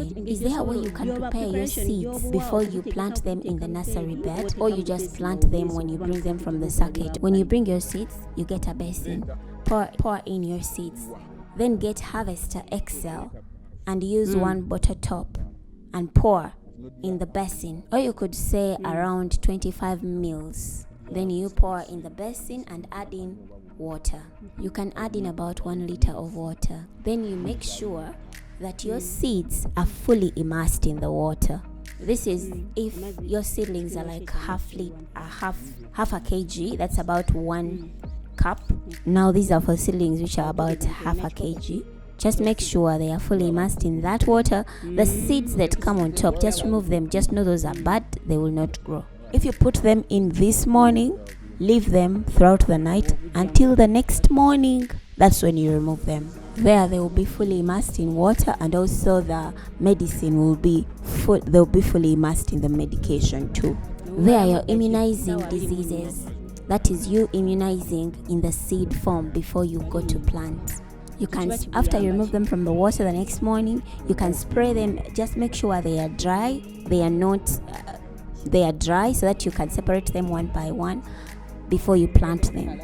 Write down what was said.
online. Is there a way you can prepare your seeds before you plant them in the nursery bed, or you just plant them when you bring them from the circuit? When you bring your seeds, you get a basin, pour in your seeds, then get Harvester XL and use one bottle top and pour in the basin, or you could say around 25 mils. Then you pour in the basin and add in water. You can add in about 1 liter of water. Then you make sure that your seeds are fully immersed in the water. This is if your seedlings are like half a kg, that's about 1 cup. Now these are for seedlings which are about half a kg. Just make sure they are fully immersed in that water. The seeds that come on top, just remove them. Just know those are bad, they will not grow. If you put them in this morning, leave them throughout the night until the next morning. That's when you remove them. There they will be fully immersed in water, and also the medicine will be they'll be fully immersed in the medication too. There you're immunizing diseases. That is you immunizing in the seed form before you go to plant. You can, after you remove them from the water the next morning, you can spray them. Just make sure they are dry. They are dry so that you can separate them one by one before you plant them.